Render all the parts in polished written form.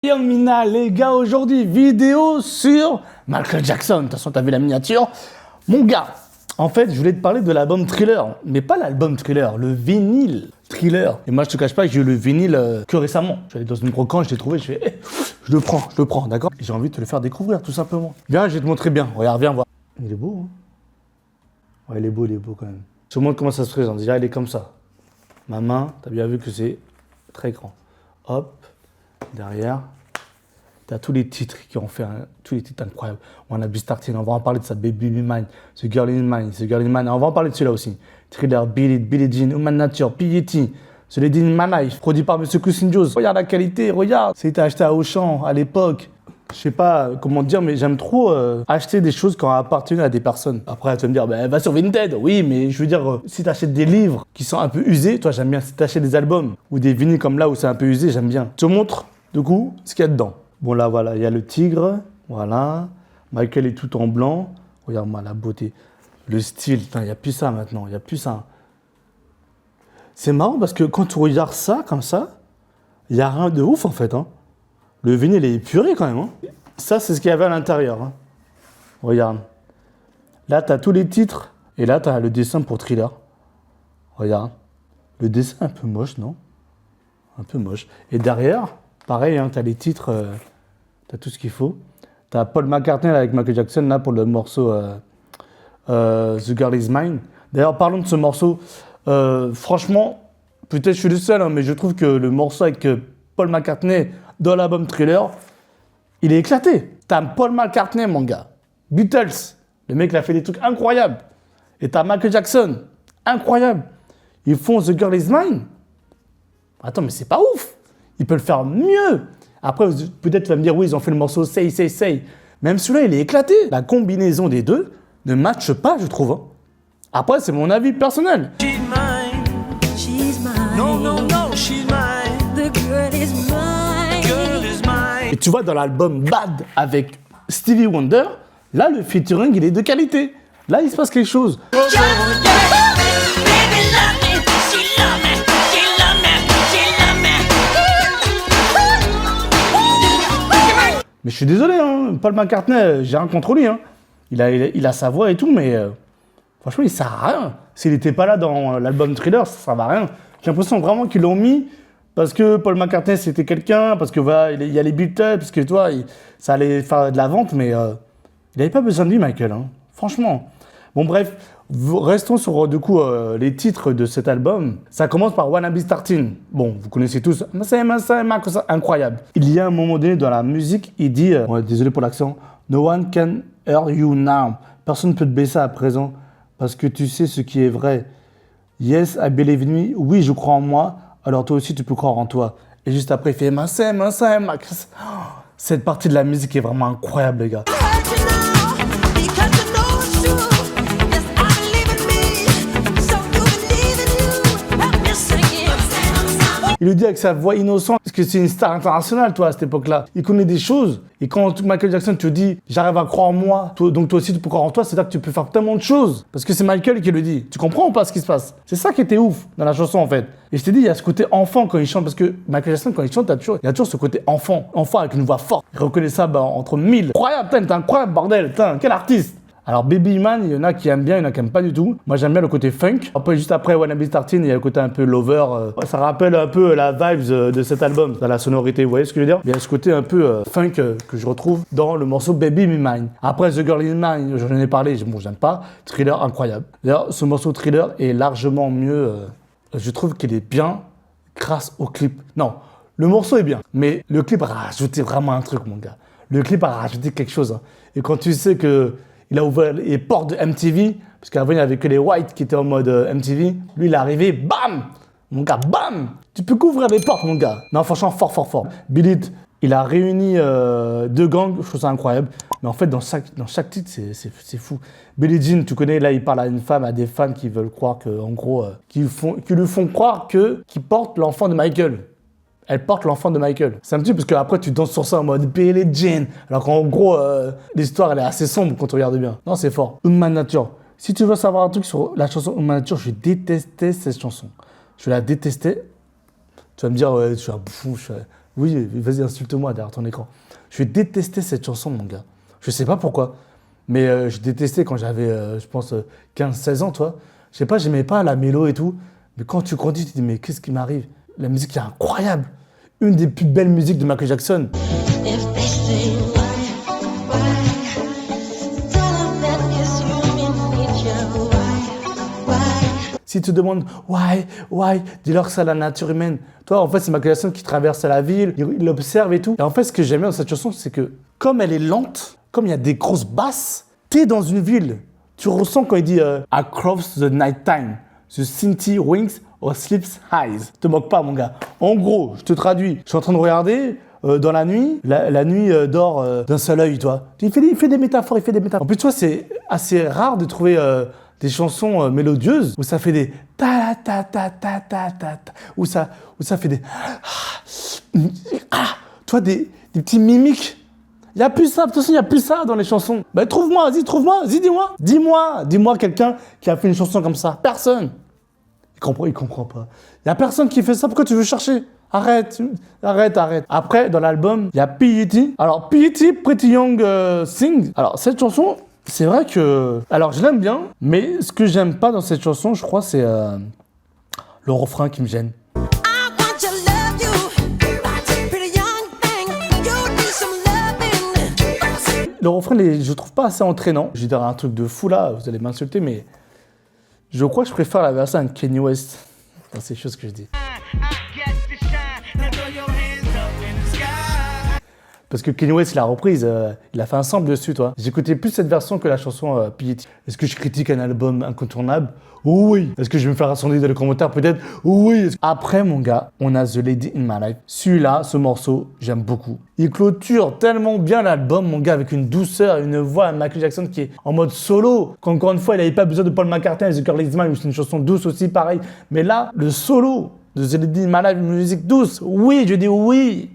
Young Mina, les gars, aujourd'hui, vidéo sur Michael Jackson. De toute façon, t'as vu la miniature. Mon gars, en fait, je voulais te parler de l'album Thriller, mais pas l'album Thriller, le vinyle Thriller. Et moi, je te cache pas que j'ai eu le vinyle que récemment. Je suis allé dans une brocante, je l'ai trouvé, je fais, je le prends, d'accord? J'ai envie de te le faire découvrir, tout simplement. Viens, je vais te montrer bien. Regarde, viens voir. Il est beau, hein? Ouais, il est beau quand même. Je te montre comment ça se présente. Déjà, il est comme ça. Ma main, t'as bien vu que c'est très grand. Hop. Derrière, tu as tous les titres qui ont fait tous les titres incroyables. On a Be Starting, on va en parler de ça. Baby Be Mine, The Girl in Mine, The Girl in Mine. On va en parler de celui-là aussi. Thriller, Beat It, Billie Jean, Human Nature, P.E.T., The Lady in My Life, produit par Monsieur Cousin Jones. Regarde la qualité, regarde. C'était acheté à Auchan à l'époque. Je sais pas comment dire, mais j'aime trop acheter des choses qui ont appartenu à des personnes. Après, tu vas me dire, bah, va sur Vinted. Oui, mais je veux dire, si tu achètes des livres qui sont un peu usés, toi, j'aime bien. Si tu achètes des albums ou des vinyles comme là où c'est un peu usé, j'aime bien. Je te montre, du coup, ce qu'il y a dedans. Bon, là, voilà, il y a le tigre. Voilà. Michael est tout en blanc. Regarde-moi la beauté. Le style, il n'y a plus ça maintenant. Il n'y a plus ça. C'est marrant parce que quand tu regardes ça, comme ça, il n'y a rien de ouf, en fait, hein. Le vinyle est épuré quand même. Hein. Ça, c'est ce qu'il y avait à l'intérieur. Hein. Regarde. Là, tu as tous les titres. Et là, tu as le dessin pour Thriller. Regarde. Le dessin est un peu moche, non? Un peu moche. Et derrière, pareil, hein, tu as les titres. Tu as tout ce qu'il faut. Tu as Paul McCartney avec Michael Jackson là pour le morceau The Girl Is Mine. D'ailleurs, parlons de ce morceau. Franchement, peut-être je suis le seul, hein, mais je trouve que le morceau avec Paul McCartney dans l'album Thriller, il est éclaté. T'as Paul McCartney, mon gars. Beatles. Le mec, il a fait des trucs incroyables. Et t'as Michael Jackson. Incroyable. Ils font The Girl Is Mine. Attends, mais c'est pas ouf. Ils peuvent le faire mieux. Après, peut-être tu vas me dire, oui, ils ont fait le morceau Say, Say, Say. Même celui-là, il est éclaté. La combinaison des deux ne matche pas, je trouve. Hein. Après, c'est mon avis personnel. She's mine. She's mine. No, no, no, she's mine. The girl is mine. Girl is mine. Et tu vois, dans l'album Bad avec Stevie Wonder, là, le featuring, il est de qualité. Là, il se passe quelque chose. Mais je suis désolé, hein, Paul McCartney, j'ai rien contre lui. Hein. Il a sa voix et tout, mais franchement, il sert à rien. S'il n'était pas là dans l'album Thriller, ça ne sert à rien. J'ai l'impression vraiment qu'ils l'ont mis parce que Paul McCartney, c'était quelqu'un, parce que voilà, il y a les Beatles, parce que toi, ça allait faire de la vente, mais il n'avait pas besoin de lui, Michael. Hein. Franchement. Bon, bref, restons sur du coup les titres de cet album. Ça commence par Wanna Be Starting. Bon, vous connaissez tous. Incroyable. Il y a un moment donné dans la musique, il dit, désolé pour l'accent, No one can hear you now. Personne ne peut te baisser à présent parce que tu sais ce qui est vrai. Yes, I believe in me. Oui, je crois en moi. Alors toi aussi, tu peux croire en toi. Et juste après, il fait Cette partie de la musique est vraiment incroyable, les gars. Il le dit avec sa voix innocente, parce que c'est une star internationale, toi, à cette époque-là. Il connaît des choses. Et quand Michael Jackson te dit « j'arrive à croire en moi », donc toi aussi tu peux croire en toi, c'est-à-dire que tu peux faire tellement de choses. Parce que c'est Michael qui le dit. Tu comprends ou pas ce qui se passe? C'est ça qui était ouf dans la chanson, en fait. Et je t'ai dit, il y a ce côté enfant quand il chante, parce que Michael Jackson, quand il chante, il y a toujours ce côté enfant. Enfant avec une voix forte. Reconnaissable entre mille. Incroyable, t'es incroyable, bordel. Quel artiste! Alors Baby Man, il y en a qui aiment bien, il y en a qui n'aiment pas du tout. Moi j'aime bien le côté funk. Après juste après Wanna Be Starting, il y a le côté un peu lover. Ça rappelle un peu la vibes de cet album, dans la sonorité, vous voyez ce que je veux dire? Il y a ce côté un peu funk que je retrouve dans le morceau Baby Me Mine. Après The Girl in Mine, j'en ai parlé, bon j'aime pas. Thriller, incroyable. D'ailleurs ce morceau Thriller est largement mieux, je trouve qu'il est bien grâce au clip. Non, le morceau est bien, mais le clip a rajouté vraiment un truc mon gars. Le clip a rajouté quelque chose. Hein. Et quand tu sais que il a ouvert les portes de MTV, parce qu'avant, il n'y avait que les whites qui étaient en mode MTV. Lui, il est arrivé, bam! Mon gars, bam! Tu peux qu'ouvrir les portes, mon gars. Non, franchement, fort. Beat It, il a réuni deux gangs, je trouve ça incroyable. Mais en fait, dans chaque titre, c'est fou. Billie Jean, tu connais, là, il parle à une femme, à des fans qui veulent croire que, en gros, qui lui font croire qu'il porte l'enfant de Michael. Elle porte l'enfant de Michael. C'est un petit peu parce qu'après tu danses sur ça en mode Billie Jean. Alors qu'en gros, l'histoire elle est assez sombre quand tu regardes bien. Non, c'est fort. Human Nature. Si tu veux savoir un truc sur la chanson Human Nature, je détestais cette chanson. Je la détestais. Tu vas me dire, ouais, je suis un bouffon. Oui, vas-y, insulte-moi derrière ton écran. Je détestais cette chanson, mon gars. Je sais pas pourquoi. Mais je détestais quand j'avais, je pense, 15-16 ans, toi. Je sais pas, j'aimais pas la mélo et tout. Mais quand tu grandis, tu te dis, mais qu'est-ce qui m'arrive? La musique est incroyable. Une des plus belles musiques de Michael Jackson. If they say why, tell them that it's human nature. Why? Si tu te demandes why, dis-leur que c'est la nature humaine. Toi, en fait, c'est Michael Jackson qui traverse la ville, il l'observe et tout. Et en fait, ce que j'aime bien dans cette chanson, c'est que comme elle est lente, comme il y a des grosses basses, t'es dans une ville. Tu ressens quand il dit Across the night time, the city winks or sleeps eyes. Te moque pas, mon gars. En gros, je te traduis. Je suis en train de regarder. Dans la nuit, la nuit dort d'un seul œil, toi. Il fait des métaphores, il fait des métaphores. En plus, tu vois, c'est assez rare de trouver des chansons mélodieuses où ça fait des ta ta ta ta ta ta ta, où ça fait des toi des petits mimiques. Il y a plus ça, de toute façon, il y a plus ça dans les chansons. Ben trouve-moi, vas-y, dis-moi quelqu'un qui a fait une chanson comme ça. Personne. Il comprend pas. Il y a personne qui fait ça, pourquoi tu veux chercher? Arrête. Après, dans l'album, il y a P.E.T. Alors, P.E.T. Pretty Young Thing. Alors, cette chanson, c'est vrai que... Alors, je l'aime bien, mais ce que j'aime pas dans cette chanson, je crois, c'est le refrain qui me gêne. I want to love you, pretty young thing. You need some loving. Le refrain, je trouve pas assez entraînant. Je vais dire un truc de fou là, vous allez m'insulter, mais je crois que je préfère la version de Kanye West dans ces choses que je dis. Parce que Kanye West, il a reprise, il a fait un sample dessus, toi. J'écoutais plus cette version que la chanson P.E.T. Est-ce que je critique un album incontournable? Oui. Est-ce que je vais me faire incendier dans les commentaires? Peut-être. Oui. Après, mon gars, on a The Lady in My Life. Celui-là, ce morceau, j'aime beaucoup. Il clôture tellement bien l'album, mon gars, avec une douceur, une voix, Michael Jackson qui est en mode solo. Qu'encore une fois, il n'avait pas besoin de Paul McCartney, The Girl Is Mine, c'est une chanson douce aussi, pareil. Mais là, le solo de The Lady in My Life, une musique douce. Oui, je dis oui.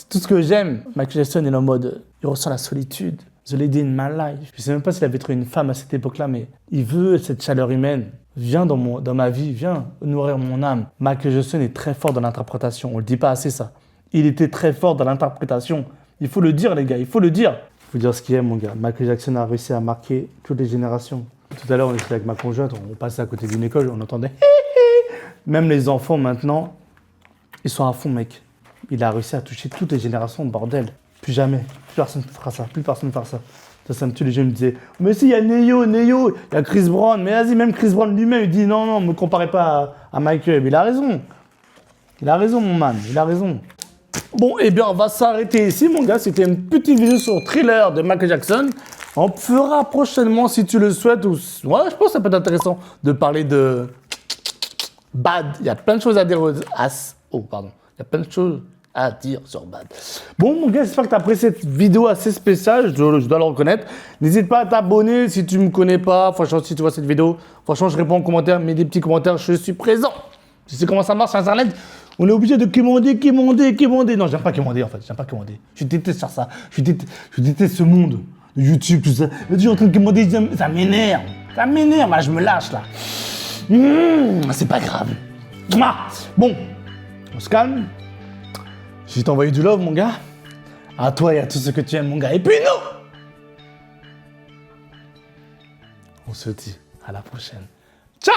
Tout ce que j'aime, Michael Jackson est en mode, il ressent la solitude. The Lady in My Life. Je sais même pas s'il avait trouvé une femme à cette époque-là, mais il veut cette chaleur humaine. Viens dans ma vie, viens nourrir mon âme. Michael Jackson est très fort dans l'interprétation. On le dit pas assez, ça. Il était très fort dans l'interprétation. Il faut le dire, les gars, il faut le dire. Il faut dire ce qu'il est, mon gars. Michael Jackson a réussi à marquer toutes les générations. Tout à l'heure, on était avec ma conjointe, on passait à côté d'une école, on entendait. Même les enfants, maintenant, ils sont à fond, mec. Il a réussi à toucher toutes les générations, bordel. Plus jamais. Plus personne ne fera ça. Ça me tue. Les gens me disaient, mais si, il y a Neo, il y a Chris Brown. Mais vas-y, même Chris Brown lui-même, il dit, non, ne me comparez pas à Michael. Mais il a raison. Il a raison, mon man. Il a raison. Bon, eh bien, on va s'arrêter ici, mon gars. C'était une petite vidéo sur Thriller de Michael Jackson. On fera prochainement, si tu le souhaites. Ouais, je pense que ça peut être intéressant de parler de Bad. Il y a plein de choses à dire. Il y a plein de choses à dire sur Bad. Bon, mon gars, j'espère que tu as apprécié cette vidéo assez spéciale, je dois le reconnaître. N'hésite pas à t'abonner si tu ne me connais pas. Franchement, si tu vois cette vidéo, franchement, je réponds aux commentaires, mets des petits commentaires, je suis présent. Tu sais comment ça marche sur Internet? On est obligé de quémander. Non, j'aime pas quémander, en fait. Je déteste faire ça. Je déteste ce monde. YouTube, tout ça. Je suis en train de quémander, ça m'énerve. Là, je me lâche, là. C'est pas grave. Bon, on se calme. Je vais t'envoyer du love, mon gars. À toi et à tout ce que tu aimes, mon gars. Et puis nous, on se dit à la prochaine. Ciao!